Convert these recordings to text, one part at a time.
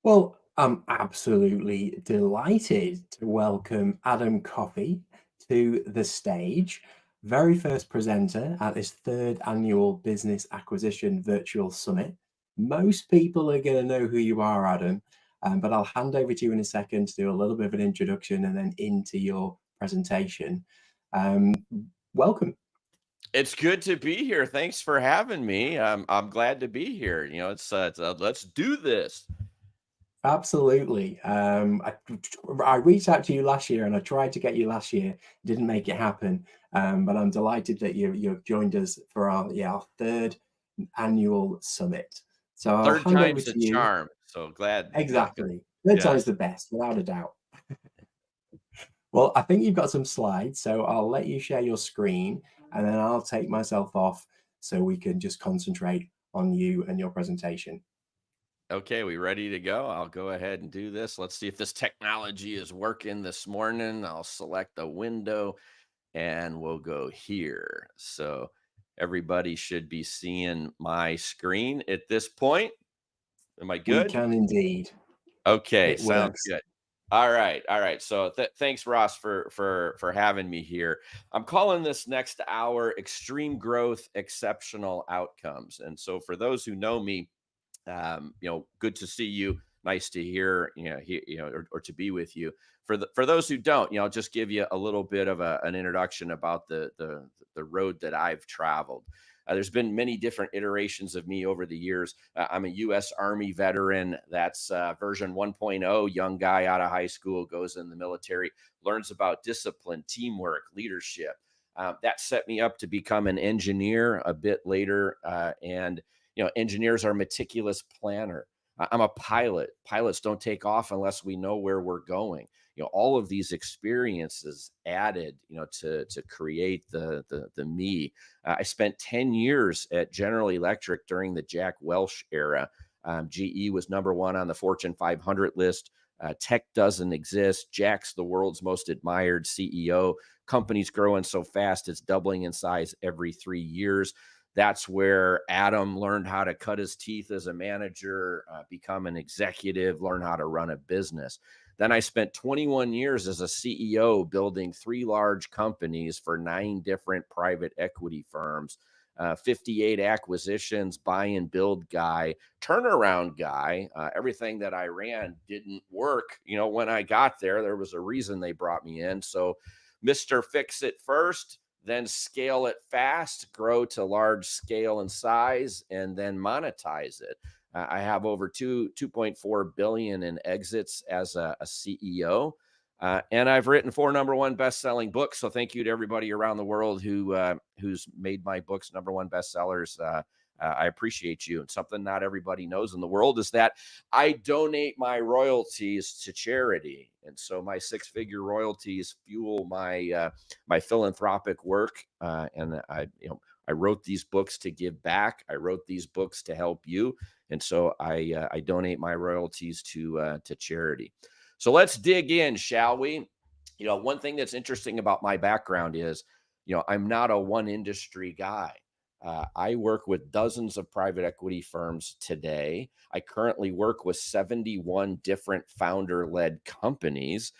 Well, I'm absolutely delighted to welcome Adam Coffey to the stage, very first presenter at this third annual Business Acquisition Virtual Summit. Most people are going to know who you are, Adam, but I'll hand over to you in a second to do a little bit of an introduction and then into your presentation. Um, Welcome. It's good to be here. Thanks for having me. I'm glad to be here. Let's do this. Absolutely. I reached out to you last year and I tried to get you last year, didn't make it happen. But I'm delighted that you've joined us for our third annual summit. So I'll Third hand over time's the to you. charm. So glad. Exactly. Third time's Yes. the best, without a doubt. Well, I think you've got some slides, so I'll let you share your screen and then I'll take myself off so we can just concentrate on you and your presentation. Okay, we ready to go? I'll go ahead and do this. Let's see if this technology is working this morning. I'll select the window and we'll go here. So everybody should be seeing my screen at this point. Am I We good? can indeed. Okay, It sounds works. good. All right, all right. So thanks, Ross, for having me here. I'm calling this next hour "Extreme Growth, Exceptional Outcomes." And so, for those who know me, good to see you. Nice to hear, or to be with you. For those who don't, I'll just give you a little bit of an introduction about the road that I've traveled. There's been many different iterations of me over the years. I'm a U.S. Army veteran. That's version 1.0. Young guy out of high school goes in the military, learns about discipline, teamwork, leadership. That set me up to become an engineer a bit later, and engineers are meticulous planner. I'm a pilot. Pilots don't take off unless we know where we're going. All of these experiences added, to create the me. I spent 10 years at General Electric during the Jack Welch era. GE was number one on the Fortune 500 list. Tech doesn't exist. Jack's the world's most admired CEO. Company's growing so fast, it's doubling in size every 3 years. That's where Adam learned how to cut his teeth as a manager, become an executive, learn how to run a business. Then I spent 21 years as a CEO building three large companies for nine different private equity firms, 58 acquisitions, buy and build guy, turnaround guy. Everything that I ran didn't work. When I got there, there was a reason they brought me in. So, Mr. Fix It First, then scale it fast, grow to large scale and size, and then monetize it. I have over 2.4 billion in exits as a CEO. And I've written four number one best-selling books. So thank you to everybody around the world who's made my books number one bestsellers. I appreciate you. And something not everybody knows in the world is that I donate my royalties to charity, and so my six-figure royalties fuel my philanthropic work. And I wrote these books to give back. I wrote these books to help you, and so I donate my royalties to charity. So let's dig in, shall we? One thing that's interesting about my background is, I'm not a one industry guy. I work with dozens of private equity firms today. I currently work with 71 different founder led companies.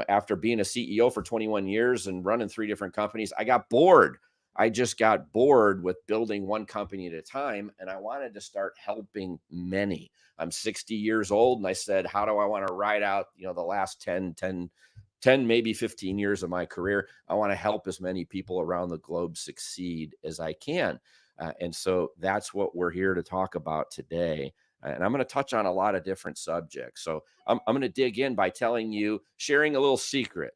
After being a CEO for 21 years and running three different companies, I got bored. I just got bored with building one company at a time, and I wanted to start helping many. I'm 60 years old, and I said, how do I want to ride out, the last 10, maybe 15 years of my career? I want to help as many people around the globe succeed as I can. And so that's what we're here to talk about today. And I'm going to touch on a lot of different subjects. So I'm going to dig in by sharing a little secret.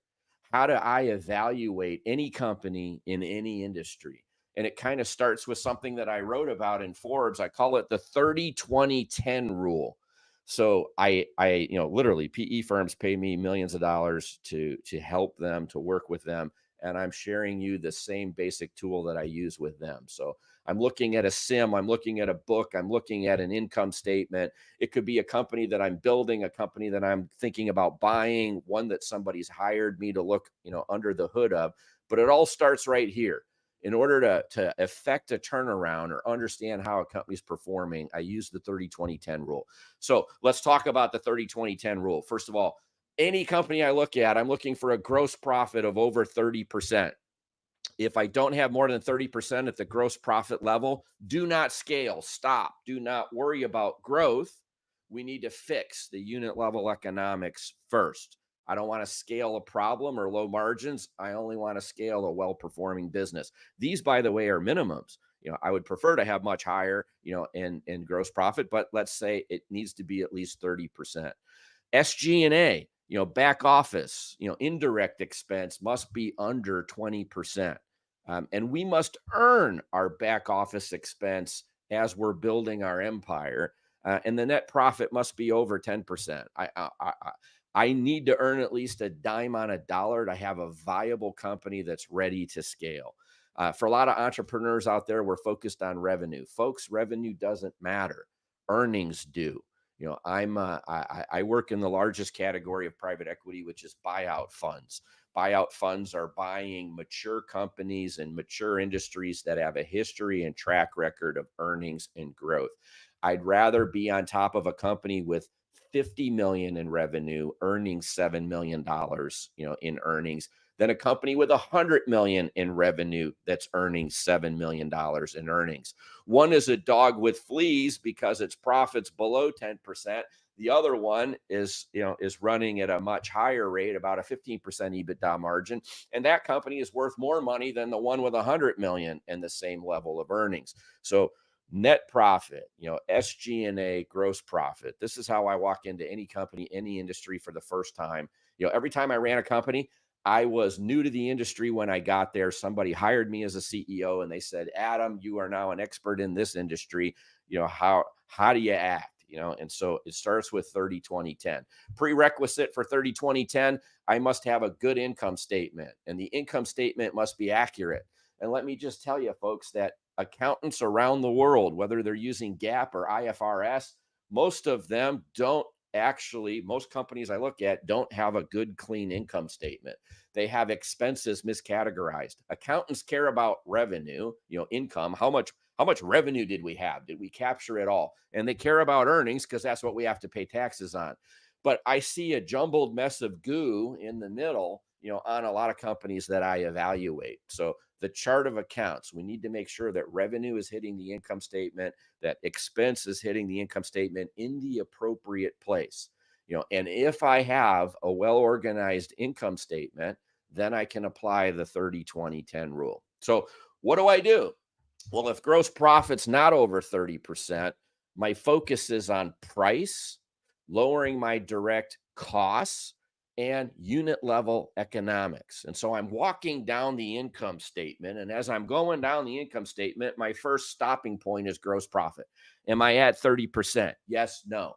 How do I evaluate any company in any industry? And it kind of starts with something that I wrote about in Forbes. I call it the 30-20-10 rule. So literally PE firms pay me millions of dollars to help them, to work with them, and I'm sharing you the same basic tool that I use with them. So I'm looking at a sim, I'm looking at a book, I'm looking at an income statement. It could be a company that I'm building, a company that I'm thinking about buying, one that somebody's hired me to look, under the hood of. But it all starts right here. In order to effect a turnaround or understand how a company's performing, I use the 30-20-10 rule. So let's talk about the 30-20-10 rule. First of all, any company I look at, I'm looking for a gross profit of over 30%. If I don't have more than 30% at the gross profit level, do not scale. Stop. Do not worry about growth. We need to fix the unit level economics first. I don't want to scale a problem or low margins. I only want to scale a well-performing business. These, by the way, are minimums. I would prefer to have much higher, in gross profit, but let's say it needs to be at least 30%. SG&A, back office, indirect expense must be under 20%. And we must earn our back office expense as we're building our empire. And the net profit must be over 10%. I need to earn at least a dime on a dollar to have a viable company that's ready to scale. For a lot of entrepreneurs out there, we're focused on revenue. Folks, revenue doesn't matter. Earnings do. I work in the largest category of private equity, which is buyout funds. Buyout funds are buying mature companies and mature industries that have a history and track record of earnings and growth. I'd rather be on top of a company with 50 million in revenue, earning $7 million, in earnings, than a company with 100 million in revenue that's earning $7 million in earnings. One is a dog with fleas because its profits below 10%. The other one is running at a much higher rate, about a 15% EBITDA margin. And that company is worth more money than the one with 100 million and the same level of earnings. So net profit, SG&A, gross profit. This is how I walk into any company, any industry for the first time. Every time I ran a company, I was new to the industry when I got there. Somebody hired me as a CEO and they said, Adam, you are now an expert in this industry. How do you act? And so it starts with 30-20-10. Prerequisite for 30-20-10, I must have a good income statement, and the income statement must be accurate. And let me just tell you, folks, that accountants around the world, whether they're using GAAP or IFRS, most of them don't actually, most companies I look at don't have a good, clean income statement. They have expenses miscategorized. Accountants care about revenue, income, how much revenue did we have? Did we capture it all? And they care about earnings because that's what we have to pay taxes on. But I see a jumbled mess of goo in the middle, on a lot of companies that I evaluate. So the chart of accounts, we need to make sure that revenue is hitting the income statement, that expense is hitting the income statement in the appropriate place. And if I have a well-organized income statement, then I can apply the 30-20-10 rule. So what do I do? Well, if gross profit's not over 30%, my focus is on price, lowering my direct costs, and unit level economics. And so I'm walking down the income statement. And as I'm going down the income statement, my first stopping point is gross profit. Am I at 30%? Yes, no.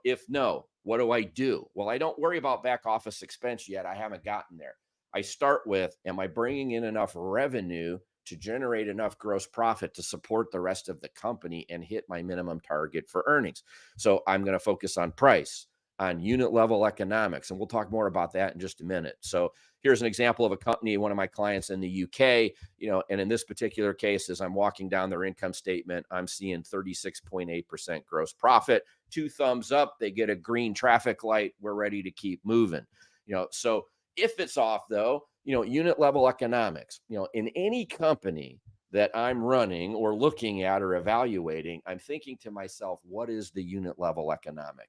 If no, what do I do? Well, I don't worry about back office expense yet. I haven't gotten there. I start with, am I bringing in enough revenue to generate enough gross profit to support the rest of the company and hit my minimum target for earnings? So I'm going to focus on price, on unit level economics. And we'll talk more about that in just a minute. So here's an example of a company, one of my clients in the UK, and in this particular case, as I'm walking down their income statement, I'm seeing 36.8% gross profit, 2 thumbs up. They get a green traffic light. We're ready to keep moving. So if it's off though, unit level economics, in any company that I'm running or looking at or evaluating, I'm thinking to myself, what is the unit level economic?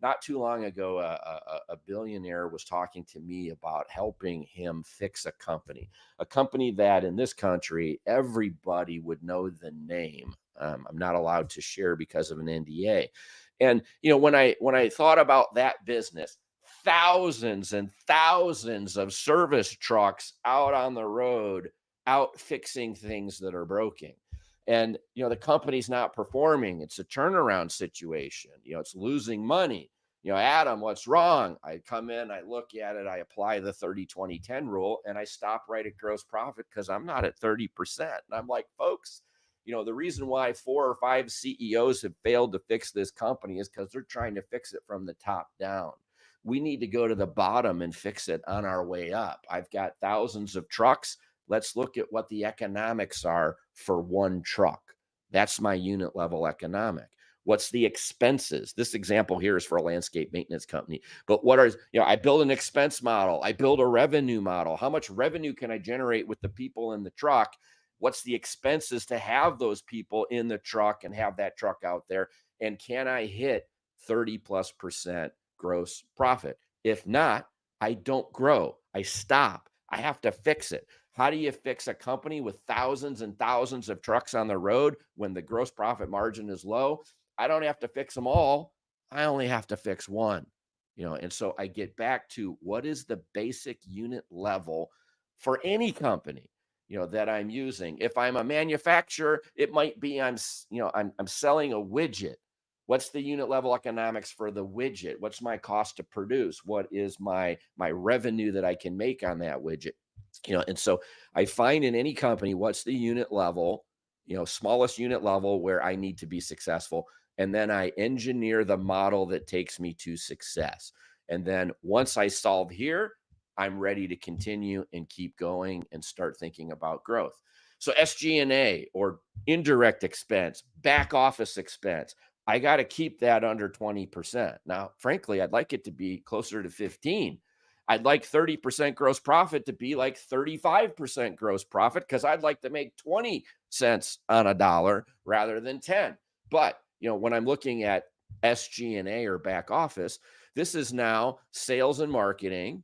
Not too long ago, a billionaire was talking to me about helping him fix a company that in this country, everybody would know the name. I'm not allowed to share because of an NDA. And, when I thought about that business, thousands and thousands of service trucks out on the road, out fixing things that are broken. And, the company's not performing. It's a turnaround situation. It's losing money. Adam, what's wrong? I come in, I look at it, I apply the 30-20-10 rule, and I stop right at gross profit because I'm not at 30%. And I'm like, folks, the reason why 4 or 5 CEOs have failed to fix this company is because they're trying to fix it from the top down. We need to go to the bottom and fix it on our way up. I've got thousands of trucks. let's look at what the economics are for one truck. That's my unit level economic. What's the expenses? This example here is for a landscape maintenance company. But what are, I build an expense model, I build a revenue model. How much revenue can I generate with the people in the truck? What's the expenses to have those people in the truck and have that truck out there? And can I hit 30+% gross profit? If not, I don't grow. I stop. I have to fix it. How do you fix a company with thousands and thousands of trucks on the road when the gross profit margin is low? I don't have to fix them all. I only have to fix one. And so I get back to what is the basic unit level for any company, that I'm using. If I'm a manufacturer, it might be I'm selling a widget. What's the unit level economics for the widget? What's my cost to produce? What is my revenue that I can make on that widget? And so I find in any company, what's the unit level, smallest unit level where I need to be successful. And then I engineer the model that takes me to success. And then once I solve here, I'm ready to continue and keep going and start thinking about growth. So SG&A, or indirect expense, back office expense, I got to keep that under 20%. Now, frankly, I'd like it to be closer to 15. I'd like 30% gross profit to be like 35% gross profit, because I'd like to make 20 cents on a dollar rather than 10. But, when I'm looking at SG&A, or back office, this is now sales and marketing.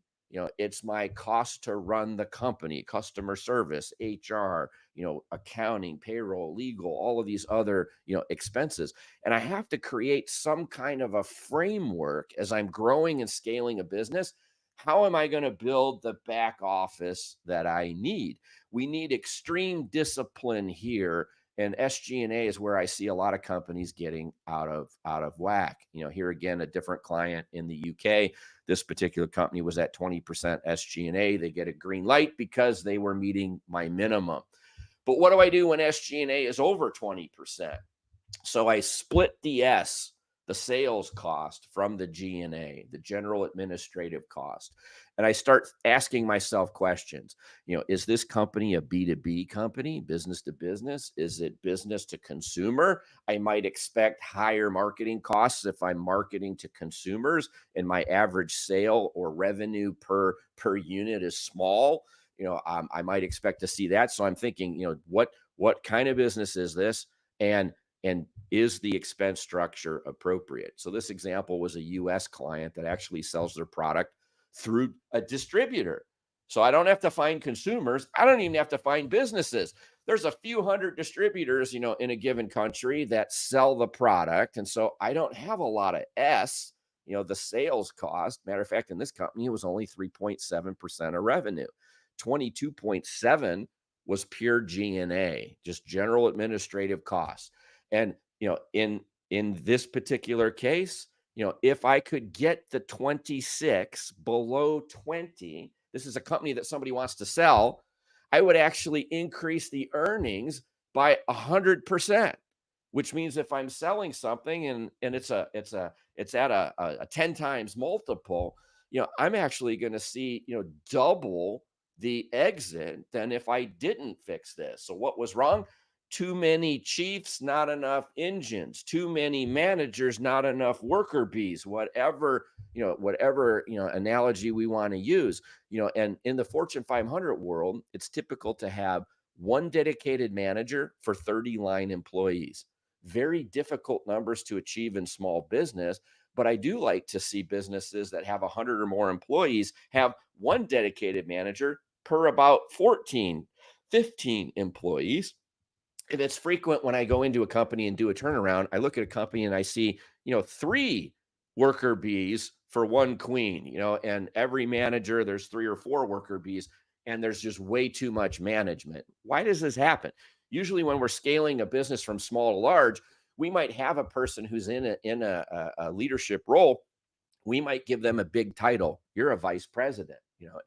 It's my cost to run the company, customer service, HR, accounting, payroll, legal, all of these other, expenses. And I have to create some kind of a framework as I'm growing and scaling a business. How am I going to build the back office that I need? We need extreme discipline here. And SG&A is where I see a lot of companies getting out of whack. Here again, a different client in the UK. This particular company was at 20% SG&A. They get a green light because they were meeting my minimum. But what do I do when SG&A is over 20%? So I split the sales cost, from the G&A, the general administrative cost. And I start asking myself questions. Is this company a B2B company, business to business? Is it business to consumer? I might expect higher marketing costs if I'm marketing to consumers and my average sale or revenue per unit is small. I might expect to see that. So I'm thinking, what kind of business is this? And is the expense structure appropriate? So this example was a US client that actually sells their product through a distributor. So I don't have to find consumers. I don't even have to find businesses. There's a few hundred distributors, in a given country that sell the product. And so I don't have a lot of the sales cost. Matter of fact, in this company, it was only 3.7% of revenue. 22.7 was pure G&A, just general administrative costs. And, in this particular case, if I could get the 26 below 20, this is a company that somebody wants to sell, I would actually increase the earnings by 100%, which means if I'm selling something and it's at a 10 times multiple, I'm actually going to see, double the exit than if I didn't fix this. So what was wrong? Too many chiefs, not enough engines. Too many managers, not enough worker bees. Whatever analogy we want to use. And in the Fortune 500 world, it's typical to have one dedicated manager for 30 line employees. Very difficult numbers to achieve in small business. But I do like to see businesses that have 100 or more employees have one dedicated manager per about 14, 15 employees. And it's frequent when I go into a company and do a turnaround, I look at a company and I see, 3 worker bees for one queen, and every manager, there's 3 or 4 worker bees, and there's just way too much management. Why does this happen? Usually when we're scaling a business from small to large, we might have a person who's in a leadership role. We might give them a big title. You're a vice president,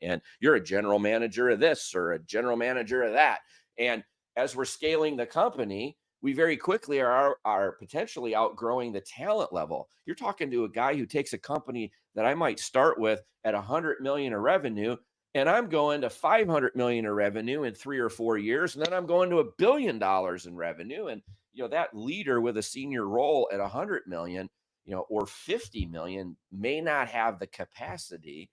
and you're a general manager of this or a general manager of that. And as we're scaling the company, we very quickly are potentially outgrowing the talent level. You're talking to a guy who takes a company that I might start with at 100 million of revenue. and I'm going to 500 million in revenue in 3 or 4 years, and then I'm going to $1 billion in revenue. And that leader with a senior role at 100 million, or 50 million may not have the capacity,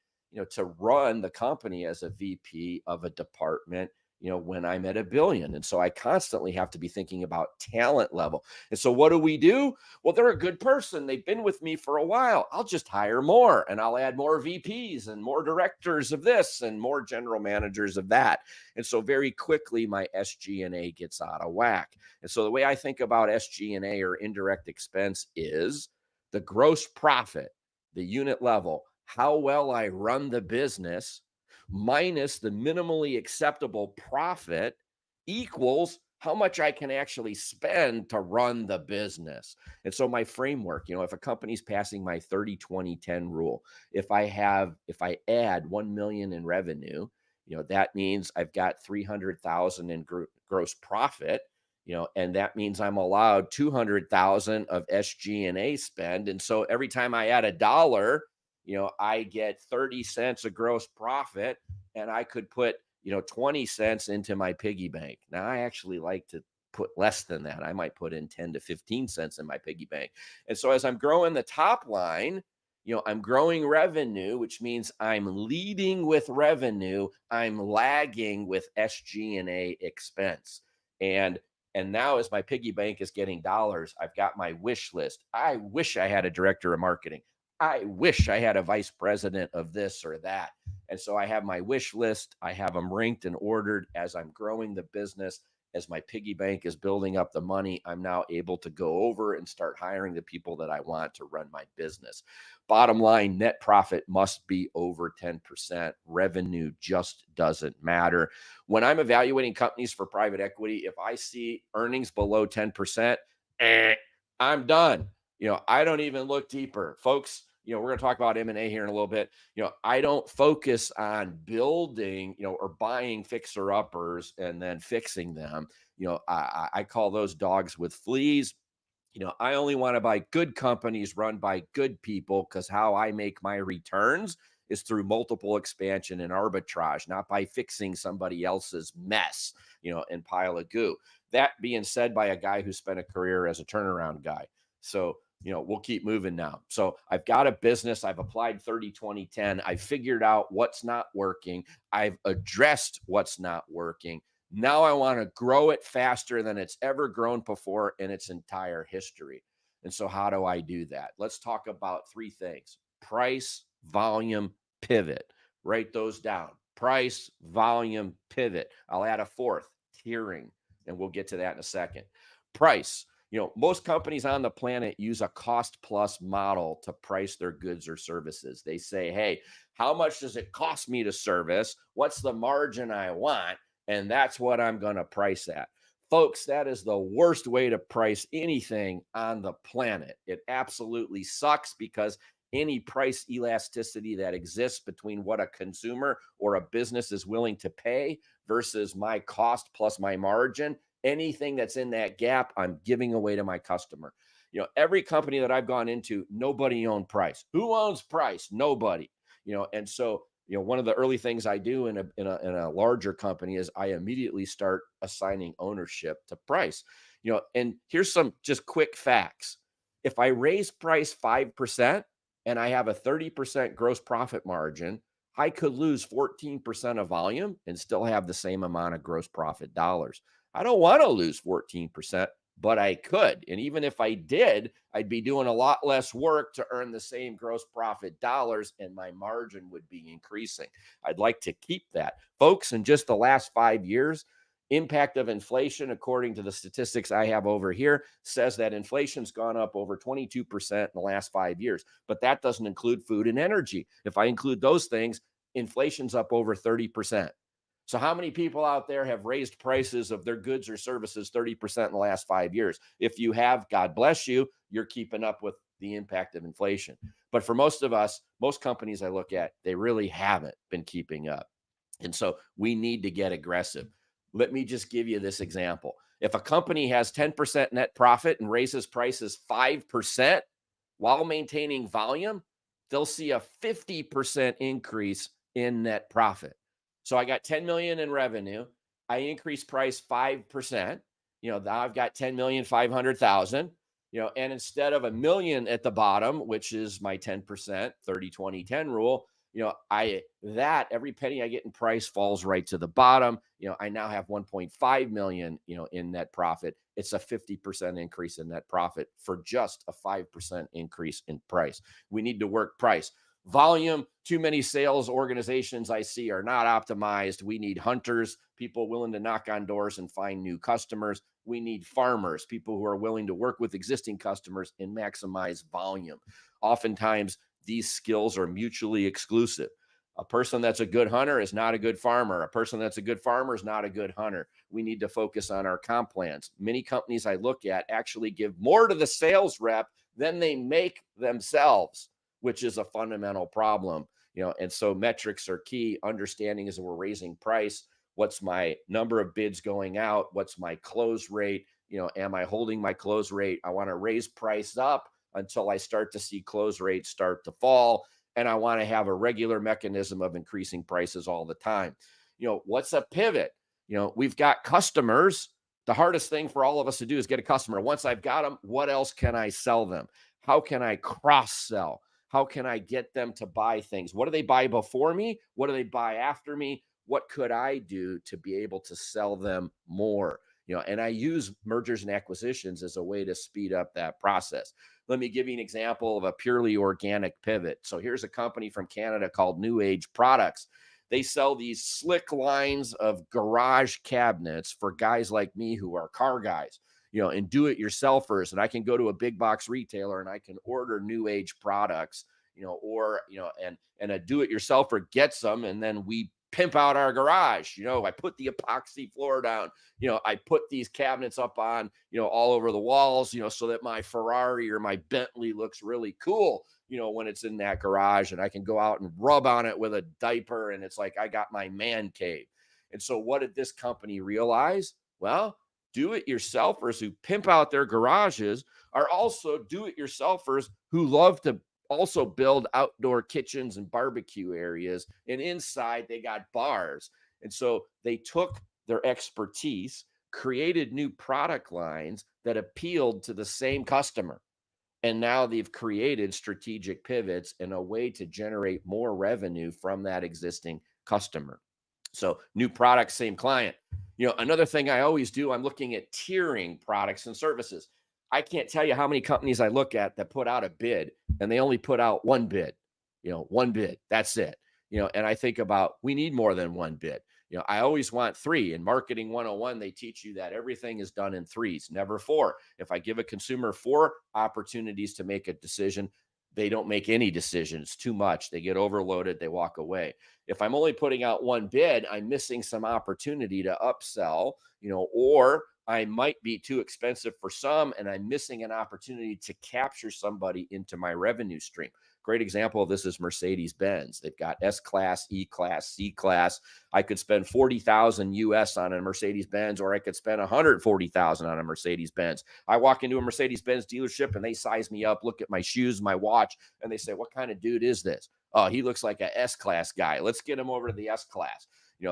to run the company as a VP of a department, when I'm at 1 billion. And so I constantly have to be thinking about talent level. And so what do? Well, they're a good person. They've been with me for a while. I'll just hire more and I'll add more VPs and more directors of this and more general managers of that. And so very quickly, my SG&A gets out of whack. And so the way I think about SG&A, or indirect expense, is the gross profit, the unit level, how well I run the business minus the minimally acceptable profit equals how much I can actually spend to run the business. And so my framework, if a company's passing my 30-20-10 rule, if I add 1 million in revenue, that means I've got 300,000 in gross profit, and that means I'm allowed 200,000 of SG&A spend. And so every time I add a dollar, I get 30 cents of gross profit, and I could put 20 cents into my piggy bank. Now, I actually like to put less than that. I might put in 10 to 15 cents in my piggy bank. And so as I'm growing the top line, I'm growing revenue, which means I'm leading with revenue. I'm lagging with SG&A expense. And now, as my piggy bank is getting dollars, I've got my wish list. I wish I had a director of marketing. I wish I had a vice president of this or that. And so I have my wish list. I have them ranked and ordered. As I'm growing the business, as my piggy bank is building up the money, I'm now able to go over and start hiring the people that I want to run my business. Bottom line, net profit must be over 10%. Revenue just doesn't matter. When I'm evaluating companies for private equity, if I see earnings below 10%, I'm done. I don't even look deeper. Folks, we're going to talk about M&A here in a little bit. I don't focus on building, or buying fixer uppers and then fixing them. I call those dogs with fleas. I only want to buy good companies run by good people, because how I make my returns is through multiple expansion and arbitrage, not by fixing somebody else's mess, and pile of goo. That being said, by a guy who spent a career as a turnaround guy. So, we'll keep moving now. So I've got a business. I've applied 30-20-10. I figured out what's not working. I've addressed what's not working. Now I want to grow it faster than it's ever grown before in its entire history. And so how do I do that? Let's talk about three things: price, volume, pivot. Write those down. Price, volume, pivot. I'll add a fourth: tiering, and we'll get to that in a second. Price. Most companies on the planet use a cost plus model to price their goods or services. They say, hey, how much does it cost me to service? What's the margin I want? And that's what I'm going to price at. Folks, that is the worst way to price anything on the planet. It absolutely sucks, because any price elasticity that exists between what a consumer or a business is willing to pay versus my cost plus my margin, anything that's in that gap, I'm giving away to my customer. Every company that I've gone into, nobody owned price. Who owns price? Nobody. And so one of the early things I do in a larger company is I immediately start assigning ownership to price. And here's some just quick facts. If I raise price 5% and I have a 30% gross profit margin, I could lose 14% of volume and still have the same amount of gross profit dollars. I don't want to lose 14%, but I could. And even if I did, I'd be doing a lot less work to earn the same gross profit dollars, and my margin would be increasing. I'd like to keep that. Folks, in just the last 5 years, impact of inflation, according to the statistics I have over here, says that inflation's gone up over 22% in the last 5 years. But that doesn't include food and energy. If I include those things, inflation's up over 30%. So how many people out there have raised prices of their goods or services 30% in the last 5 years? If you have, God bless you, you're keeping up with the impact of inflation. But for most of us, most companies I look at, they really haven't been keeping up. And so we need to get aggressive. Let me just give you this example. If a company has 10% net profit and raises prices 5% while maintaining volume, they'll see a 50% increase in net profit. So I got 10 million in revenue. I increase price 5%. Now I've got 10,500,000, and instead of a million at the bottom, which is my 10%, 30, 20, 10 rule, every penny I get in price falls right to the bottom. I now have 1.5 million, in net profit. It's a 50% increase in net profit for just a 5% increase in price. We need to work price. Volume, too many sales organizations I see are not optimized. We need hunters, people willing to knock on doors and find new customers. We need farmers, people who are willing to work with existing customers and maximize volume. Oftentimes, these skills are mutually exclusive. A person that's a good hunter is not a good farmer. A person that's a good farmer is not a good hunter. We need to focus on our comp plans. Many companies I look at actually give more to the sales rep than they make themselves, which is a fundamental problem. And so metrics are key. Understanding as we're raising price, what's my number of bids going out? What's my close rate? Am I holding my close rate? I want to raise price up until I start to see close rates start to fall. And I want to have a regular mechanism of increasing prices all the time. What's a pivot? We've got customers. The hardest thing for all of us to do is get a customer. Once I've got them, what else can I sell them? How can I cross sell? How can I get them to buy things? What do they buy before me? What do they buy after me? What could I do to be able to sell them more? And I use mergers and acquisitions as a way to speed up that process. Let me give you an example of a purely organic pivot. So here's a company from Canada called New Age Products. They sell these slick lines of garage cabinets for guys like me who are car guys, and do-it-yourselfers. And I can go to a big box retailer and I can order New Age products, and a do-it-yourselfer gets them, and then we pimp out our garage. I put the epoxy floor down. I put these cabinets up on, all over the walls, so that my Ferrari or my Bentley looks really cool, when it's in that garage, and I can go out and rub on it with a diaper. And it's like, I got my man cave. And so what did this company realize? Well, do-it-yourselfers who pimp out their garages are also do-it-yourselfers who love to also build outdoor kitchens and barbecue areas. And inside they got bars. And so they took their expertise, created new product lines that appealed to the same customer. And now they've created strategic pivots in a way to generate more revenue from that existing customer. So new product, same client. Another thing I always do, I'm looking at tiering products and services. I can't tell you how many companies I look at that put out a bid and they only put out one bid, one bid. That's it. And I think about, we need more than one bid. I always want three. In Marketing 101, they teach you that everything is done in threes, never four. If I give a consumer 4 opportunities to make a decision, they don't make any decisions. Too much. They get overloaded. They walk away. If I'm only putting out one bid, I'm missing some opportunity to upsell, or I might be too expensive for some, and I'm missing an opportunity to capture somebody into my revenue stream. Great example of this is Mercedes-Benz. They've got S-Class, E-Class, C-Class. I could spend 40,000 US on a Mercedes-Benz, or I could spend 140,000 on a Mercedes-Benz. I walk into a Mercedes-Benz dealership and they size me up, look at my shoes, my watch, and they say, "What kind of dude is this?" "Oh, he looks like a S-Class guy. Let's get him over to the S-Class."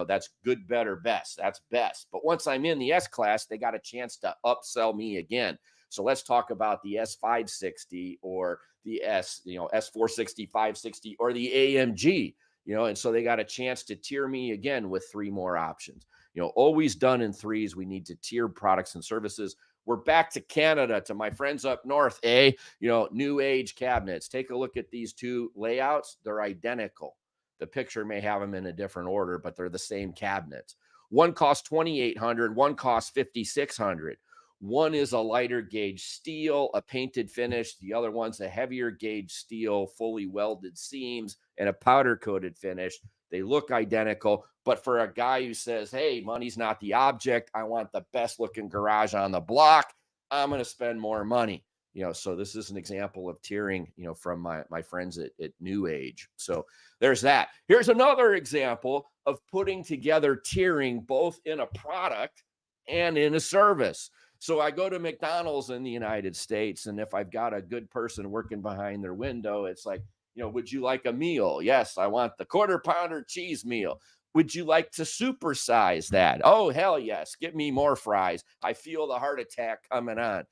That's good, better, best. That's best. But once I'm in the S-Class, they got a chance to upsell me again. So let's talk about the S560 or the S460, 560, or the AMG, and so they got a chance to tier me again with 3 more options. Always done in threes. We need to tier products and services. We're back to Canada, to my friends up north, New Age cabinets. Take a look at these 2 layouts. They're identical. The picture may have them in a different order, but they're the same cabinets. One costs $2,800, one costs $5,600. One is a lighter gauge steel, a painted finish. The other one's a heavier gauge steel, fully welded seams, and a powder coated finish. They look identical, but for a guy who says, "Hey, money's not the object. I want the best looking garage on the block. I'm going to spend more money." So this is an example of tiering, from my friends at New Age. So there's that. Here's another example of putting together tiering both in a product and in a service. So I go to McDonald's in the United States, and if I've got a good person working behind their window, it's like, "Would you like a meal?" "Yes, I want the quarter pounder cheese meal." Would you like to supersize that? Oh, hell yes. Get me more fries. I feel the heart attack coming on.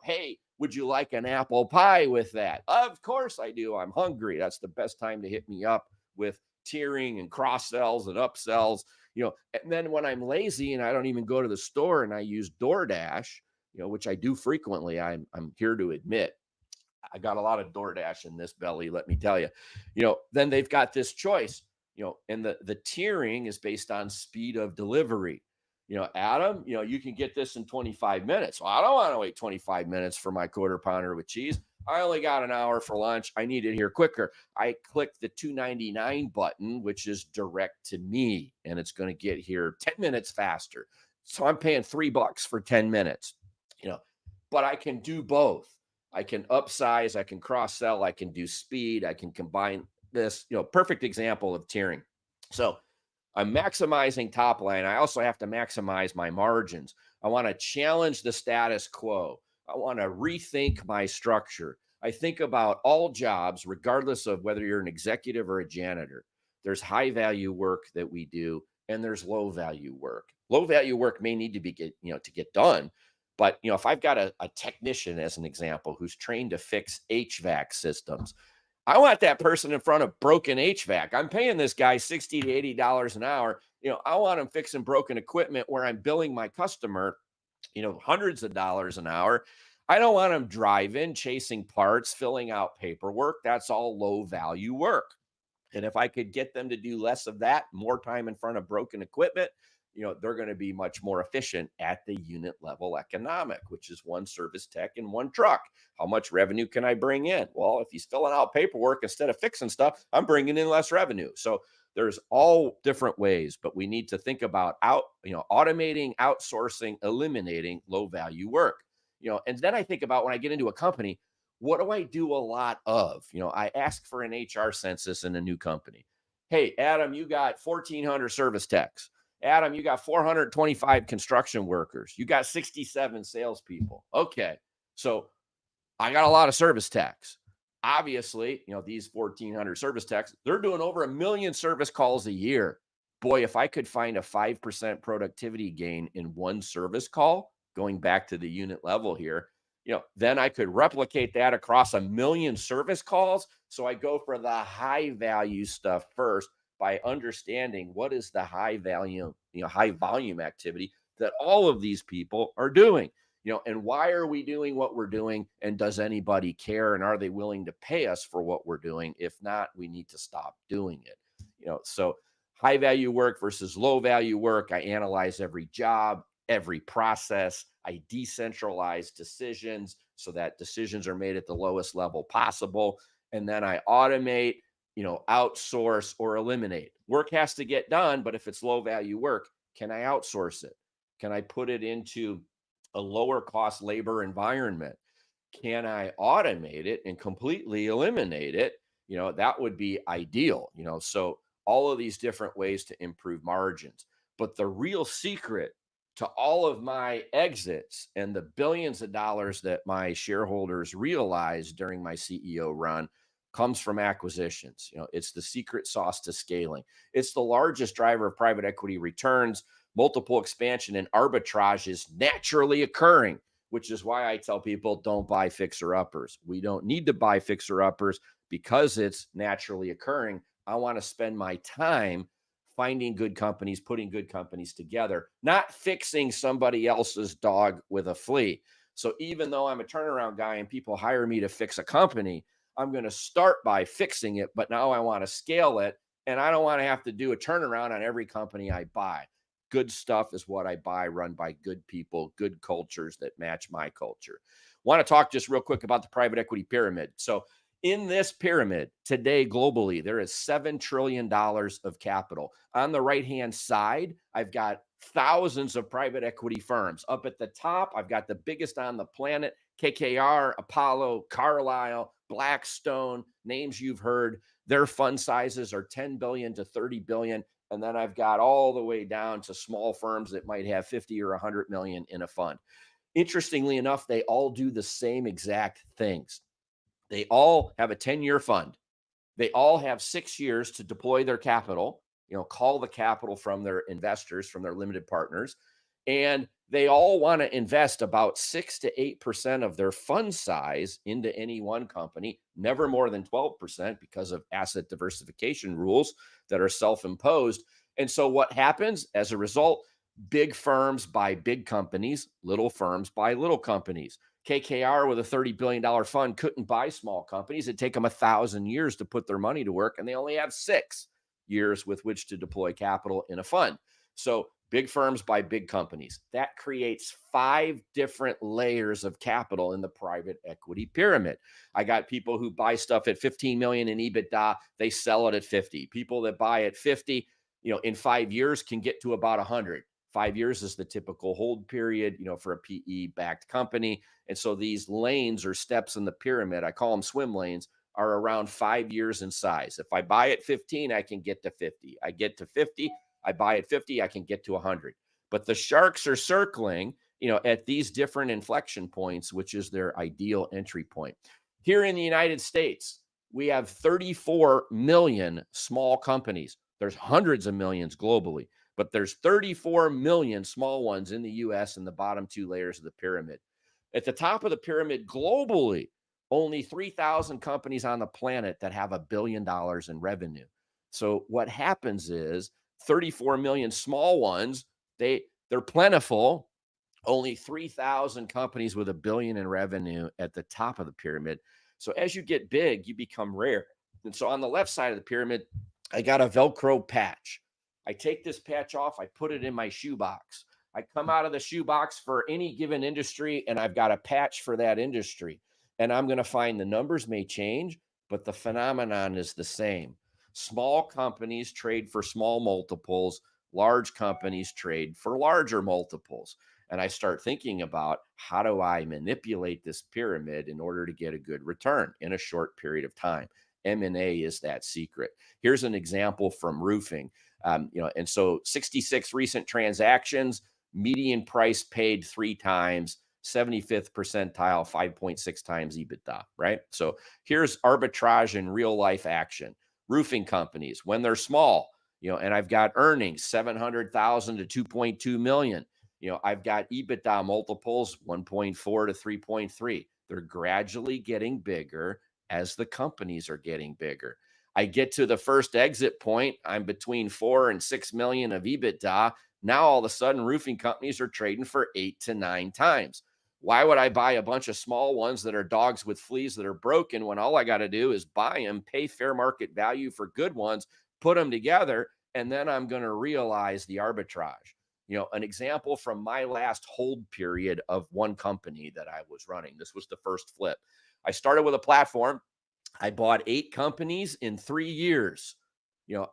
Hey, would you like an apple pie with that? Of course I do. I'm hungry. That's the best time to hit me up with tiering and cross sells and upsells. And then when I'm lazy and I don't even go to the store and I use DoorDash, which I do frequently, I'm here to admit I got a lot of DoorDash in this belly, let me tell you. Then they've got this choice, and the tiering is based on speed of delivery. Adam, you can get this in 25 minutes. Well, I don't want to wait 25 minutes for my quarter pounder with cheese. I only got an hour for lunch. I need it here quicker. I click the 2.99 button, which is direct to me, and it's going to get here 10 minutes faster. So I'm paying $3 for 10 minutes, but I can do both. I can upsize, I can cross sell, I can do speed, I can combine this, perfect example of tiering. So I'm maximizing top line. I also have to maximize my margins. I want to challenge the status quo. I want to rethink my structure. I think about all jobs, regardless of whether you're an executive or a janitor. There's high value work that we do, and there's low value work. Low value work may need to be to get done. But if I've got a technician, as an example, who's trained to fix HVAC systems, I want that person in front of broken HVAC. I'm paying this guy $60 to $80 an hour. I want him fixing broken equipment where I'm billing my customer, hundreds of dollars an hour. I don't want him driving, chasing parts, filling out paperwork. That's all low value work. And if I could get them to do less of that, more time in front of broken equipment, they're going to be much more efficient at the unit level economic, which is one service tech and one truck. How much revenue can I bring in? Well, if he's filling out paperwork instead of fixing stuff, I'm bringing in less revenue. So there's all different ways, but we need to think about automating, outsourcing, eliminating low value work. And then I think about when I get into a company, what do I do a lot of? I ask for an HR census in a new company. Hey, Adam, you got 1,400 service techs. Adam, you got 425 construction workers. You got 67 salespeople. Okay. So I got a lot of service techs. Obviously, these 1,400 service techs, they're doing over 1 million service calls a year. Boy, if I could find a 5% productivity gain in one service call, going back to the unit level here, then I could replicate that across 1 million service calls. So I go for the high value stuff first by understanding what is the high value, high volume activity that all of these people are doing. And why are we doing what we're doing? And does anybody care? And are they willing to pay us for what we're doing? If not, we need to stop doing it. So high value work versus low value work. I analyze every job, every process. I decentralize decisions so that decisions are made at the lowest level possible. And then I automate, outsource or eliminate. Work has to get done, but if it's low value work, can I outsource it? Can I put it into a lower cost labor environment? Can I automate it and completely eliminate it? That would be ideal, so all of these different ways to improve margins. But the real secret to all of my exits and the billions of dollars that my shareholders realized during my CEO run comes from acquisitions. It's the secret sauce to scaling. It's the largest driver of private equity returns. Multiple expansion and arbitrage is naturally occurring, which is why I tell people don't buy fixer-uppers. We don't need to buy fixer-uppers because it's naturally occurring. I want to spend my time finding good companies, putting good companies together, not fixing somebody else's dog with a flea. So even though I'm a turnaround guy and people hire me to fix a company, I'm going to start by fixing it, but now I want to scale it. And I don't want to have to do a turnaround on every company I buy. Good stuff is what I buy, run by good people, good cultures that match my culture. Want to talk just real quick about the private equity pyramid. So in this pyramid today, globally, there is $7 trillion of capital. On the right-hand side, I've got thousands of private equity firms. Up at the top, I've got the biggest on the planet, KKR, Apollo, Carlyle, Blackstone, names you've heard. Their fund sizes are 10 billion to 30 billion. And then I've got all the way down to small firms that might have 50 or 100 million in a fund. Interestingly enough, they all do the same exact things. They all have a 10-year fund. They all have 6 years to deploy their capital. call the capital from their investors, from their limited partners, and they all want to invest about 6 to 8% of their fund size into any one company, never more than 12% because of asset diversification rules that are self-imposed. And so what happens as a result? Big firms buy big companies, little firms buy little companies. KKR with a $30 billion fund couldn't buy small companies. It'd take them 1,000 years to put their money to work, and they only have 6 years with which to deploy capital in a fund. So big firms buy big companies. That creates 5 different layers of capital in the private equity pyramid. I got people who buy stuff at 15 million in EBITDA, they sell it at 50. People that buy at 50, in 5 years can get to about 100. 5 years is the typical hold period, for a PE backed company. And so these lanes or steps in the pyramid, I call them swim lanes, are around 5 years in size. If I buy at 15, I can get to 50. I get to 50, I buy at 50, I can get to 100. But the sharks are circling, at these different inflection points, which is their ideal entry point. Here in the United States, we have 34 million small companies. There's hundreds of millions globally, but there's 34 million small ones in the US in the bottom 2 layers of the pyramid. At the top of the pyramid globally, only 3,000 companies on the planet that have $1 billion in revenue. So what happens is 34 million small ones, they're plentiful. Only 3,000 companies with $1 billion in revenue at the top of the pyramid. So as you get big, you become rare. And so on the left side of the pyramid, I got a Velcro patch. I take this patch off, I put it in my shoebox. I come out of the shoebox for any given industry, and I've got a patch for that industry. And I'm going to find the numbers may change, but the phenomenon is the same. Small companies trade for small multiples, large companies trade for larger multiples. And I start thinking about, how do I manipulate this pyramid in order to get a good return in a short period of time? M&A is that secret. Here's an example from roofing. And so 66 recent transactions, median price paid 3 times, 75th percentile, 5.6 times EBITDA, right? So here's arbitrage in real life action. Roofing companies, when they're small, and I've got earnings 700,000 to 2.2 million. I've got EBITDA multiples 1.4 to 3.3. They're gradually getting bigger as the companies are getting bigger. I get to the first exit point, I'm between 4 and 6 million of EBITDA. Now all of a sudden roofing companies are trading for 8 to 9 times. Why would I buy a bunch of small ones that are dogs with fleas that are broken when all I got to do is buy them, pay fair market value for good ones, put them together, and then I'm going to realize the arbitrage. An example from my last hold period of one company that I was running. This was the first flip. I started with a platform. I bought 8 companies in 3 years.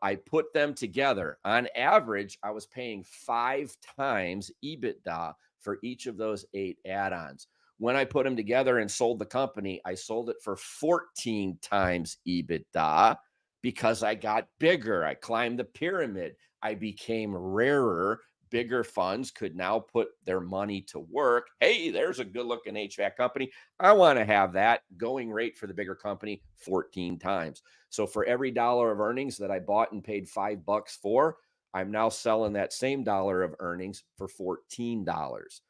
I put them together. On average, I was paying 5 times EBITDA for each of those 8 add-ons. When I put them together and sold the company, I sold it for 14 times EBITDA because I got bigger. I climbed the pyramid. I became rarer. Bigger funds could now put their money to work. Hey, there's a good looking HVAC company. I want to have that. Going rate for the bigger company 14 times. So for every dollar of earnings that I bought and paid $5 for, I'm now selling that same dollar of earnings for $14.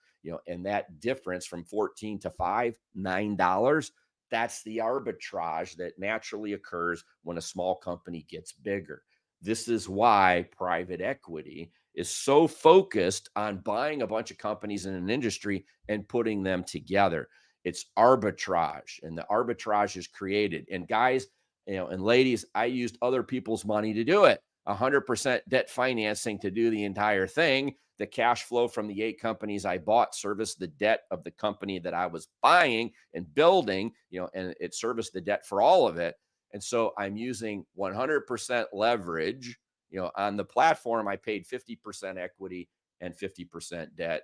And that difference from 14 to 5, $9, that's the arbitrage that naturally occurs when a small company gets bigger. This is why private equity is so focused on buying a bunch of companies in an industry and putting them together. It's arbitrage, and the arbitrage is created. And guys, and ladies, I used other people's money to do it. 100% debt financing to do the entire thing. The cash flow from the 8 companies I bought serviced the debt of the company that I was buying and building, and it serviced the debt for all of it. And so I'm using 100% leverage. On the platform, I paid 50% equity and 50% debt.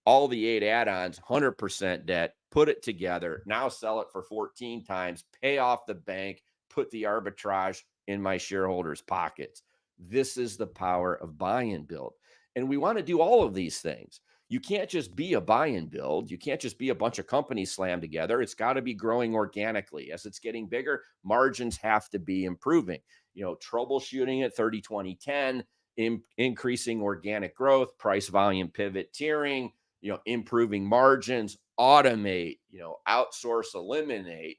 All the 8 add-ons, 100% debt, put it together, now sell it for 14 times, pay off the bank, put the arbitrage in my shareholders' pockets. This is the power of buy and build. And we want to do all of these things. You can't just be a buy and build. You can't just be a bunch of companies slammed together. It's got to be growing organically. As it's getting bigger, margins have to be improving. troubleshooting it 30-20-10, increasing organic growth, price volume pivot tiering, improving margins, automate, outsource, eliminate,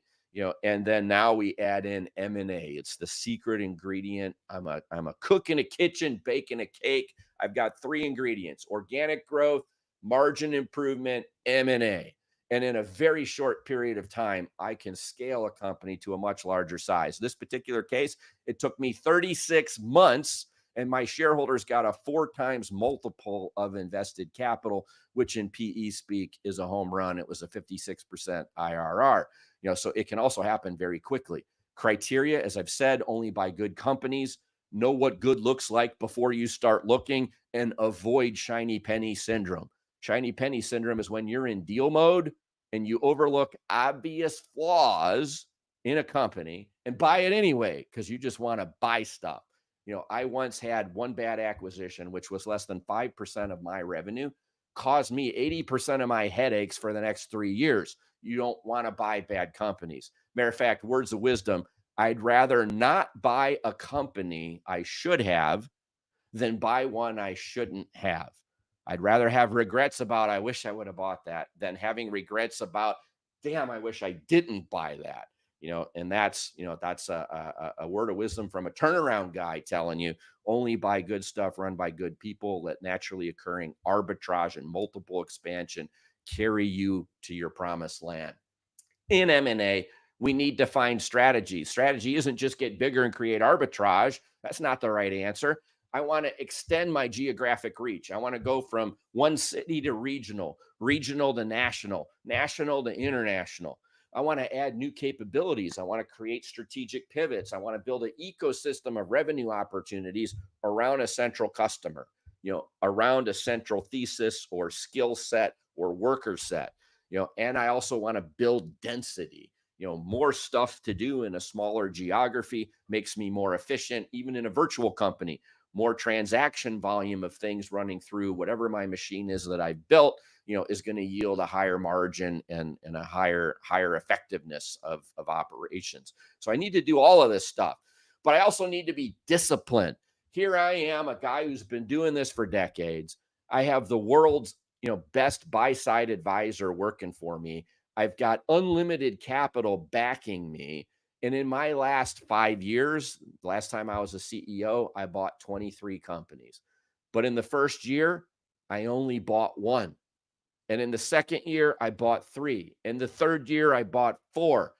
and then now we add in M&A. It's the secret ingredient. I'm a cook in a kitchen, baking a cake. I've got three ingredients: organic growth, margin improvement, M&A. And in a very short period of time, I can scale a company to a much larger size. This particular case, it took me 36 months, and my shareholders got a 4 times multiple of invested capital, which in PE speak is a home run. It was a 56% IRR. So it can also happen very quickly. Criteria, as I've said, only buy good companies. Know what good looks like before you start looking, and avoid shiny penny syndrome. Shiny penny syndrome is when you're in deal mode and you overlook obvious flaws in a company and buy it anyway because you just want to buy stuff. I once had one bad acquisition, which was less than 5% of my revenue, caused me 80% of my headaches for the next 3 years. You don't want to buy bad companies. Matter of fact, words of wisdom, I'd rather not buy a company I should have than buy one I shouldn't have. I'd rather have regrets about, I wish I would have bought that, than having regrets about, damn, I wish I didn't buy that. And that's a word of wisdom from a turnaround guy telling you only buy good stuff run by good people. Let naturally occurring arbitrage and multiple expansion carry you to your promised land. In M&A, we need to find strategies. Strategy isn't just get bigger and create arbitrage. That's not the right answer. I want to extend my geographic reach. I want to go from one city to regional, regional to national, national to international. I want to add new capabilities. I want to create strategic pivots. I want to build an ecosystem of revenue opportunities around a central customer, around a central thesis or skill set or worker set. And I also want to build density. More stuff to do in a smaller geography makes me more efficient, even in a virtual company. More transaction volume of things running through whatever my machine is that I built, is going to yield a higher margin and a higher effectiveness of operations. So I need to do all of this stuff, but I also need to be disciplined. Here I am, a guy who's been doing this for decades. I have the world's best buy-side advisor working for me. I've got unlimited capital backing me. And in my last 5 years, last time I was a CEO, I bought 23 companies. But in the first year, I only bought one. And in the second year, I bought 3. In the third year, I bought 4.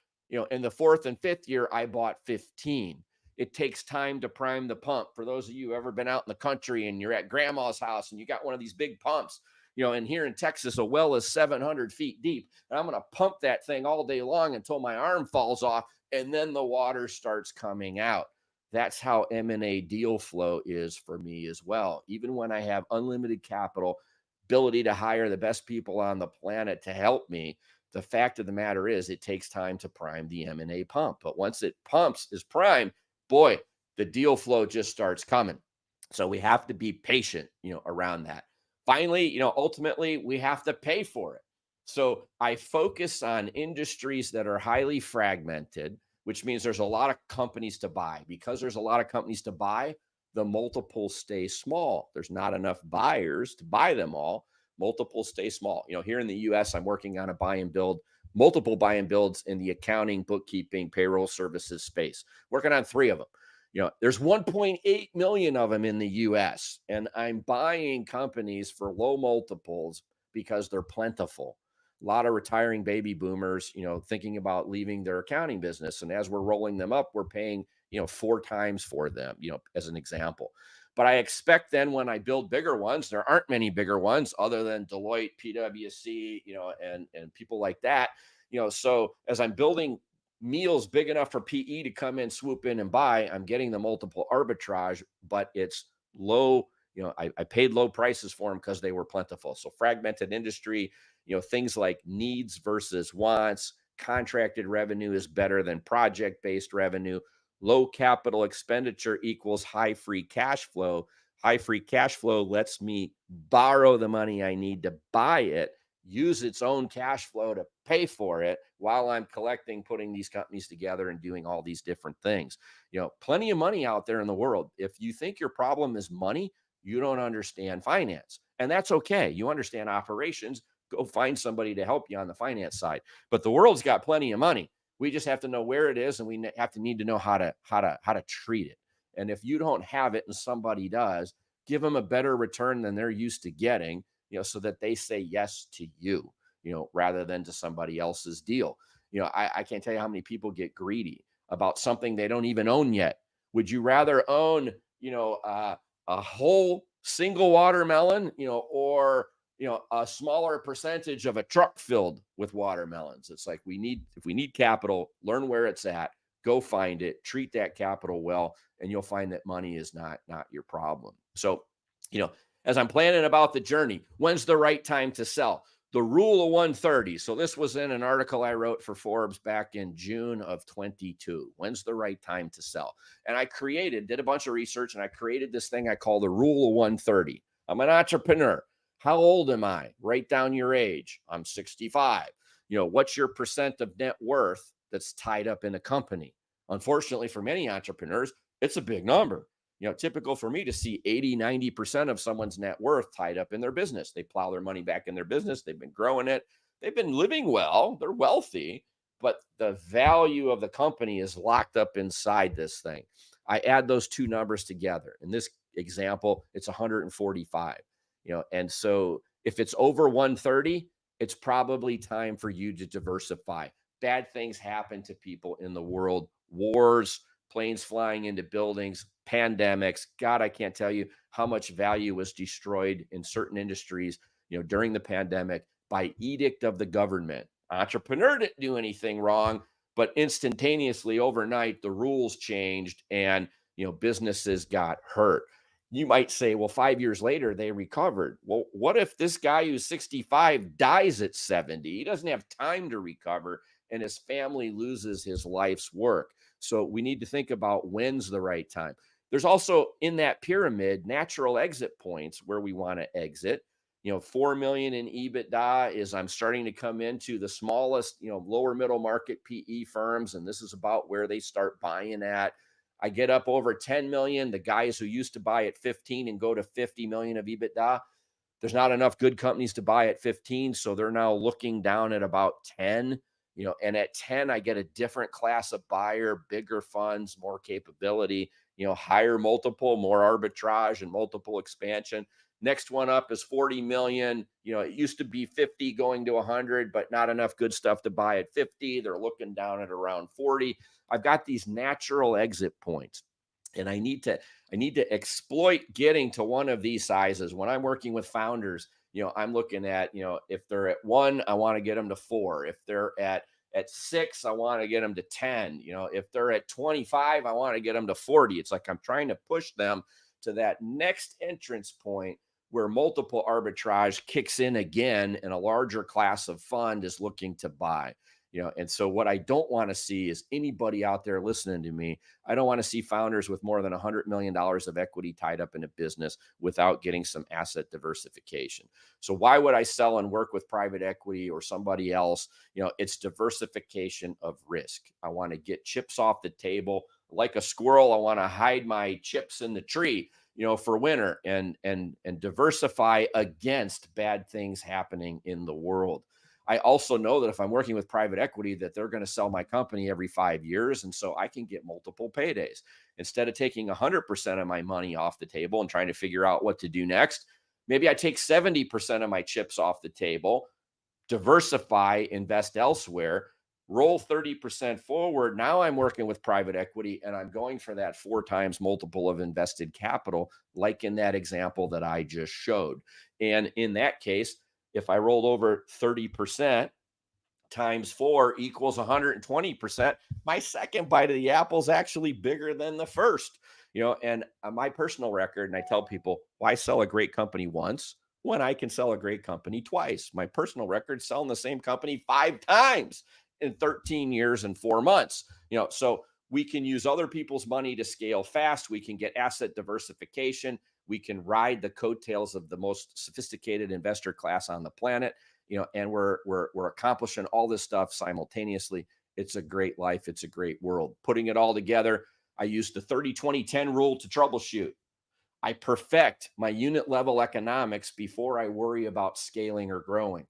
In the fourth and fifth year, I bought 15. It takes time to prime the pump. For those of you who have ever been out in the country and you're at grandma's house and you got one of these big pumps, and here in Texas, a well is 700 feet deep. And I'm going to pump that thing all day long until my arm falls off, and then the water starts coming out. That's how M&A deal flow is for me as well. Even when I have unlimited capital, ability to hire the best people on the planet to help me, the fact of the matter is it takes time to prime the M&A pump. But once it is primed, boy, the deal flow just starts coming. So we have to be patient, around that. Finally, ultimately, we have to pay for it. So I focus on industries that are highly fragmented, which means there's a lot of companies to buy. Because there's a lot of companies to buy, the multiples stay small. There's not enough buyers to buy them all. Multiples stay small. Here in the US, I'm working on a buy and build, multiple buy and builds in the accounting, bookkeeping, payroll services space, working on 3 of them. There's 1.8 million of them in the US, and I'm buying companies for low multiples because they're plentiful. A lot of retiring baby boomers, thinking about leaving their accounting business. And as we're rolling them up, we're paying, 4 times for them, as an example. But I expect then when I build bigger ones, there aren't many bigger ones other than Deloitte, PwC, and people like that. So as I'm building meals big enough for PE to come in, swoop in and buy, I'm getting the multiple arbitrage, but it's low. I paid low prices for them because they were plentiful. So fragmented industry, things like needs versus wants, contracted revenue is better than project-based revenue. Low capital expenditure equals high free cash flow. High free cash flow lets me borrow the money I need to buy it, use its own cash flow to pay for it, while I'm collecting, putting these companies together and doing all these different things. Plenty of money out there in the world. If you think your problem is money, you don't understand finance. And that's okay. You understand operations, go find somebody to help you on the finance side. But the world's got plenty of money. We just have to know where it is, and we need to know how to treat it. And if you don't have it and somebody does, give them a better return than they're used to getting, so that they say yes to you, rather than to somebody else's deal. I can't tell you how many people get greedy about something they don't even own yet. Would you rather own, a whole single watermelon, or a smaller percentage of a truck filled with watermelons? It's like, if we need capital, learn where it's at, go find it, treat that capital well, and you'll find that money is not your problem. So, as I'm planning about the journey, when's the right time to sell? The rule of 130. So this was in an article I wrote for Forbes back in June of 22. When's the right time to sell? And I did a bunch of research, and I created this thing I call the rule of 130. I'm an entrepreneur. How old am I? Write down your age. I'm 65. What's your percent of net worth that's tied up in a company? Unfortunately, for many entrepreneurs, it's a big number. Typical for me to see 80, 90% of someone's net worth tied up in their business. They plow their money back in their business. They've been growing it. They've been living well. They're wealthy, but the value of the company is locked up inside this thing. I add those two numbers together. In this example, it's 145. And so if it's over 130, it's probably time for you to diversify. Bad things happen to people in the world: wars, planes flying into buildings, pandemics. God, I can't tell you how much value was destroyed in certain industries, during the pandemic by edict of the government. Entrepreneur didn't do anything wrong, but instantaneously overnight, the rules changed, and, businesses got hurt. You might say, well, 5 years later, they recovered. Well, what if this guy who's 65 dies at 70? He doesn't have time to recover, and his family loses his life's work. So we need to think about when's the right time. There's also, in that pyramid, natural exit points where we want to exit. 4 million in EBITDA is, I'm starting to come into the smallest, lower middle market PE firms, and this is about where they start buying at. I get up over 10 million, the guys who used to buy at 15 and go to 50 million of EBITDA, there's not enough good companies to buy at 15. So they're now looking down at about 10, and at 10, I get a different class of buyer, bigger funds, more capability, higher multiple, more arbitrage and multiple expansion. Next one up is 40 million. It used to be 50 going to 100, but not enough good stuff to buy at 50. They're looking down at around 40. I've got these natural exit points, and I need to exploit getting to one of these sizes. When I'm working with founders, I'm looking at, if they're at 1, I want to get them to 4. If they're at 6, I want to get them to 10. If they're at 25, I want to get them to 40. It's like I'm trying to push them to that next entrance point where multiple arbitrage kicks in again and a larger class of fund is looking to buy. And so what I don't want to see is anybody out there listening to me. I don't want to see founders with more than $100 million of equity tied up in a business without getting some asset diversification. So why would I sell and work with private equity or somebody else? It's diversification of risk. I want to get chips off the table. Like a squirrel, I want to hide my chips in the tree, for winter, and diversify against bad things happening in the world. I also know that if I'm working with private equity, that they're going to sell my company every 5 years. And so I can get multiple paydays. Instead of taking 100% of my money off the table and trying to figure out what to do next, maybe I take 70% of my chips off the table, diversify, invest elsewhere, roll 30% forward. Now I'm working with private equity, and I'm going for that 4 times multiple of invested capital, like in that example that I just showed. And in that case, if I rolled over 30% times 4 equals 120%, my second bite of the apple is actually bigger than the first. And my personal record, and I tell people, why sell a great company once when I can sell a great company twice? My personal record, selling the same company 5 times in 13 years and 4 months. So we can use other people's money to scale fast. We can get asset diversification. We can ride the coattails of the most sophisticated investor class on the planet. and we're accomplishing all this stuff simultaneously. It's a great life. It's a great world. Putting it all together, I use the 30-20-10 rule to troubleshoot. I perfect my unit level economics before I worry about scaling or growing.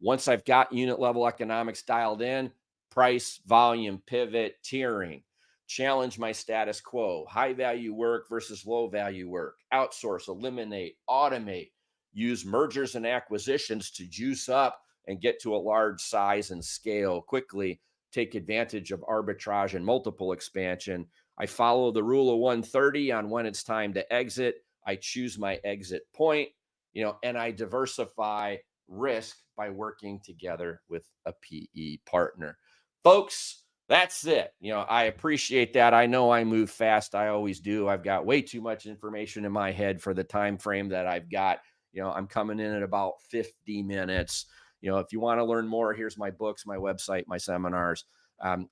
Once I've got unit level economics dialed in, price, volume, pivot, tiering, challenge my status quo, high value work versus low value work, outsource, eliminate, automate, use mergers and acquisitions to juice up and get to a large size and scale quickly, take advantage of arbitrage and multiple expansion. I follow the rule of 130 on when it's time to exit. I choose my exit point, and I diversify risk by working together with a PE partner. Folks, that's it. I appreciate that. I know I move fast. I always do. I've got way too much information in my head for the time frame that I've got. I'm coming in at about 50 minutes. If you want to learn more, here's my books, my website, my seminars.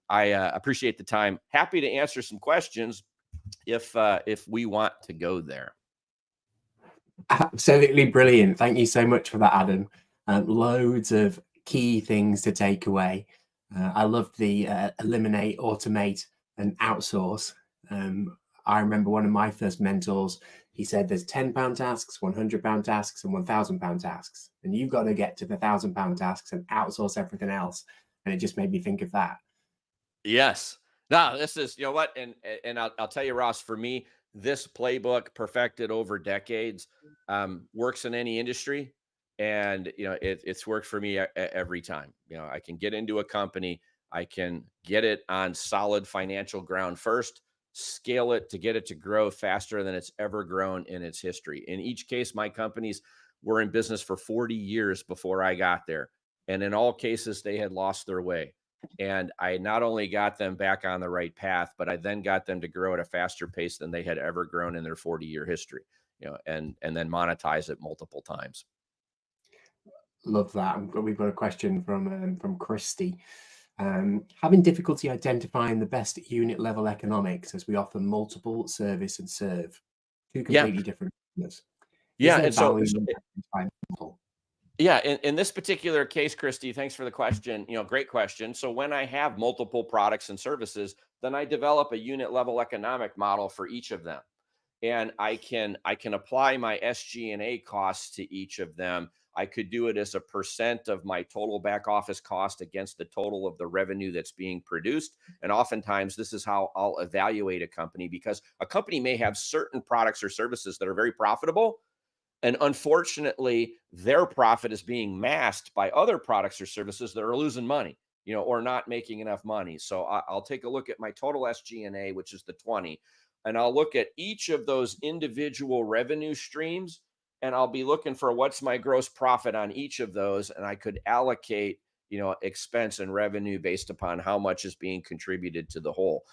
I appreciate the time. Happy to answer some questions if we want to go there. Absolutely brilliant. Thank you so much for that, Adam. Loads of key things to take away. I love the eliminate, automate, and outsource. I remember one of my first mentors, he said there's £10 tasks, £100 tasks, and £1,000 tasks. And you've got to get to the £1,000 tasks and outsource everything else. And it just made me think of that. Yes. No, this is, what, and I'll tell you, Ross, for me, this playbook perfected over decades, works in any industry. And, it's worked for me every time. I can get into a company, I can get it on solid financial ground first, scale it to get it to grow faster than it's ever grown in its history. In each case, my companies were in business for 40 years before I got there. And in all cases, they had lost their way. And I not only got them back on the right path, but I then got them to grow at a faster pace than they had ever grown in their 40-year history, and then monetize it multiple times. Love that. We've got a question from Christy. Having difficulty identifying the best unit level economics as we offer multiple service and serve two completely different customers. Is Yeah. there And so, value in identifying multiple? yeah, in this particular case, Christy, thanks for the question. Great question. So when I have multiple products and services, then I develop a unit level economic model for each of them. And I can apply my SG&A costs to each of them. I could do it as a percent of my total back office cost against the total of the revenue that's being produced. And oftentimes this is how I'll evaluate a company, because a company may have certain products or services that are very profitable. And unfortunately, their profit is being masked by other products or services that are losing money, or not making enough money. So I'll take a look at my total SG&A, which is the 20, and I'll look at each of those individual revenue streams, and I'll be looking for what's my gross profit on each of those. And I could allocate, expense and revenue based upon how much is being contributed to the whole.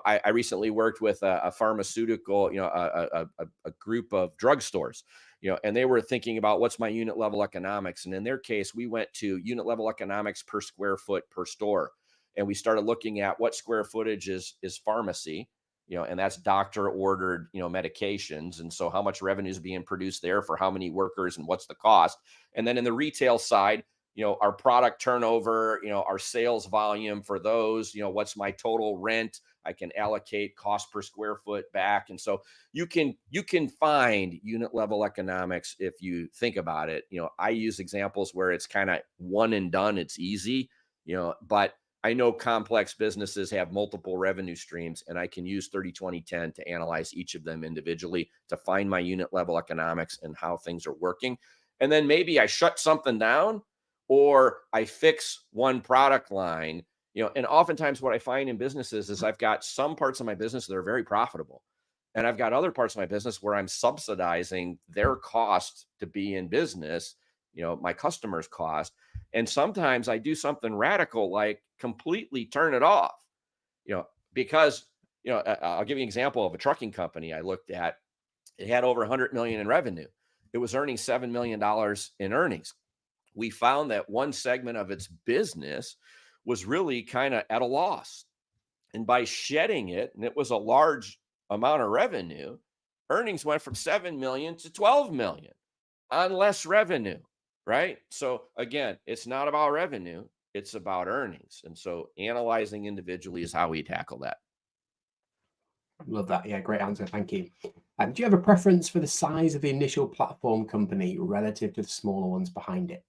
I recently worked with a pharmaceutical, a group of drugstores, and they were thinking about what's my unit level economics. And in their case, we went to unit level economics per square foot per store. And we started looking at what square footage is pharmacy, and that's doctor ordered, medications. And so how much revenue is being produced there for how many workers and what's the cost. And then in the retail side, our product turnover, our sales volume for those, what's my total rent. I can allocate cost per square foot back. And so you can find unit level economics if you think about it. I use examples where it's kind of one and done. It's easy, but I know complex businesses have multiple revenue streams, and I can use 30-20-10 to analyze each of them individually to find my unit level economics and how things are working. And then maybe I shut something down, or I fix one product line. And oftentimes what I find in businesses is I've got some parts of my business that are very profitable, and I've got other parts of my business where I'm subsidizing their cost to be in business, my customers' cost. And sometimes I do something radical, like completely turn it off, because, I'll give you an example of a trucking company I looked at. It had over 100 million in revenue. It was earning $7 million in earnings. We found that one segment of its business was really kind of at a loss. And by shedding it, and it was a large amount of revenue, earnings went from 7 million to 12 million on less revenue. right? So again, it's not about revenue, it's about earnings. And so analyzing individually is how we tackle that. Love that. Yeah, great answer. Thank you. Do you have a preference for the size of the initial platform company relative to the smaller ones behind it?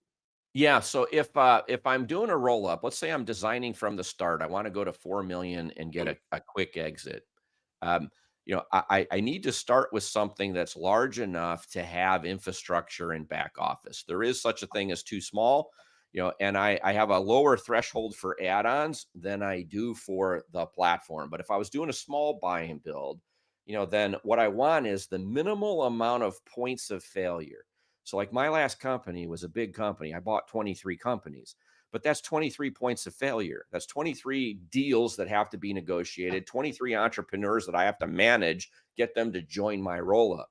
Yeah, so if I'm doing a roll up, let's say I'm designing from the start, I want to go to 4 million and get a quick exit. Um, I need to start with something that's large enough to have infrastructure and back office. There is such a thing as too small, and I have a lower threshold for add-ons than I do for the platform. But if I was doing a small buy and build, then what I want is the minimal amount of points of failure. So, like my last company was a big company. I bought 23 companies, but that's 23 points of failure. That's 23 deals that have to be negotiated, 23 entrepreneurs that I have to manage, get them to join my roll up.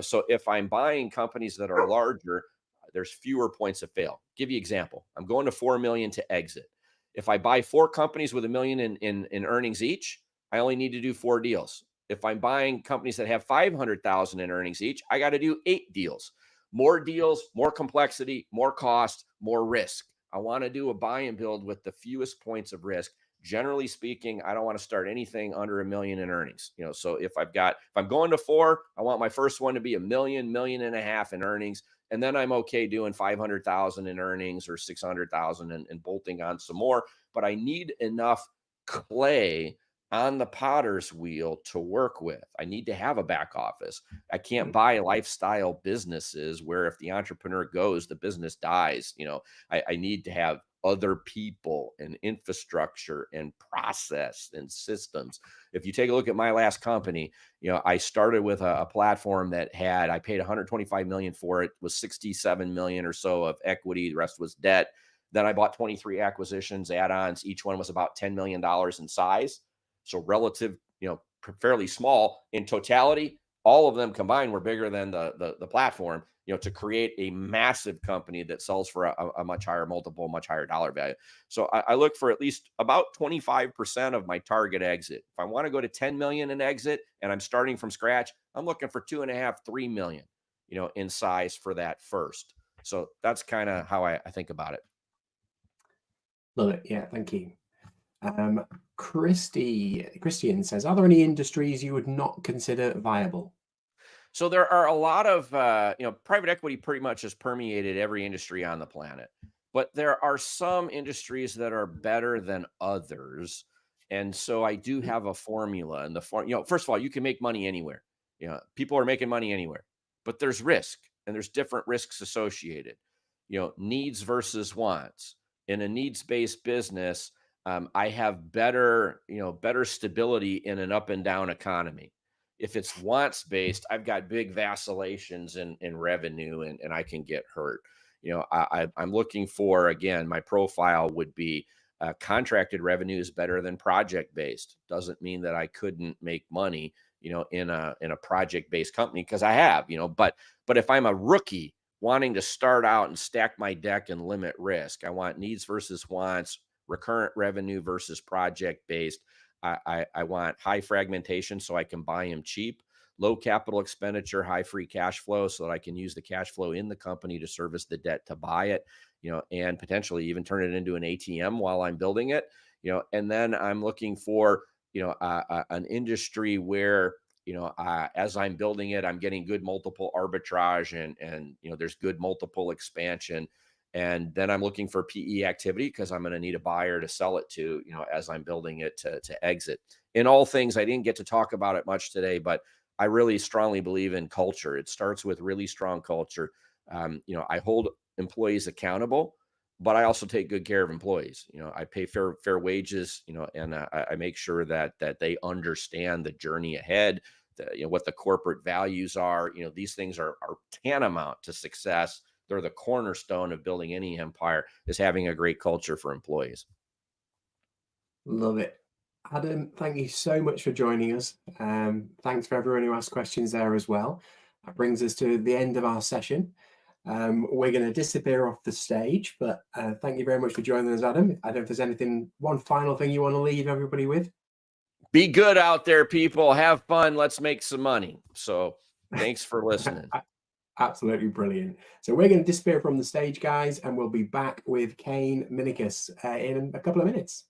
So if I'm buying companies that are larger, there's fewer points of fail. Give you example. I'm going to 4 million to exit. If I buy four companies with a million in earnings each, I only need to do four deals. If I'm buying companies that have 500,000 in earnings each, I got to do 8 deals. More deals, more complexity, more cost, more risk. I want to do a buy and build with the fewest points of risk. Generally speaking, I don't want to start anything under a million in earnings. So if I'm going to four, I want my first one to be a million, million and a half in earnings. And then I'm okay doing 500,000 in earnings or 600,000 and bolting on some more. But I need enough clay on the potter's wheel to work with. I need to have a back office. I can't buy lifestyle businesses where if the entrepreneur goes, the business dies. I need to have other people and infrastructure and process and systems. If you take a look at my last company, I started with a platform that I paid 125 million for it, was 67 million or so of equity. The rest was debt. Then I bought 23 acquisitions, add-ons. Each one was about $10 million in size. So relative, fairly small in totality. All of them combined were bigger than the platform, to create a massive company that sells for a much higher multiple, much higher dollar value. So I look for at least about 25% of my target exit. If I want to go to 10 million in exit and I'm starting from scratch, I'm looking for 2.5, 3 million, in size for that first. So that's kind of how I think about it. Love it. Yeah, thank you. Christian says, are there any industries you would not consider viable? So there are a lot of, private equity pretty much has permeated every industry on the planet, but there are some industries that are better than others. And so I do have a formula. And first of all, you can make money anywhere. People are making money anywhere, but there's risk and there's different risks associated. Needs versus wants. In a needs-based business, I have better stability in an up and down economy. If it's wants based, I've got big vacillations in revenue and I can get hurt. I'm looking for, again, my profile would be contracted revenue is better than project based. Doesn't mean that I couldn't make money, in a project based company because I have, but if I'm a rookie wanting to start out and stack my deck and limit risk, I want needs versus wants, recurrent revenue versus project based. I want high fragmentation so I can buy them cheap, low capital expenditure, high free cash flow so that I can use the cash flow in the company to service the debt to buy it, and potentially even turn it into an ATM while I'm building it, and then I'm looking for, an industry where, as I'm building it, I'm getting good multiple arbitrage and there's good multiple expansion. And then I'm looking for PE activity because I'm going to need a buyer to sell it to, as I'm building it to exit. In all things, I didn't get to talk about it much today, but I really strongly believe in culture. It starts with really strong culture. I hold employees accountable, but I also take good care of employees. I pay fair wages, and I make sure that they understand the journey ahead, what the corporate values are. These things are tantamount to success. They're the cornerstone of building any empire, is having a great culture for employees. Love it. Adam, thank you so much for joining us. Thanks for everyone who asked questions there as well. That brings us to the end of our session. We're going to disappear off the stage, but thank you very much for joining us, Adam. I don't know if there's one final thing you want to leave everybody with. Be good out there, people. Have fun. Let's make some money. So thanks for listening. Absolutely brilliant. So we're going to disappear from the stage, guys, and we'll be back with Kane Minikis in a couple of minutes.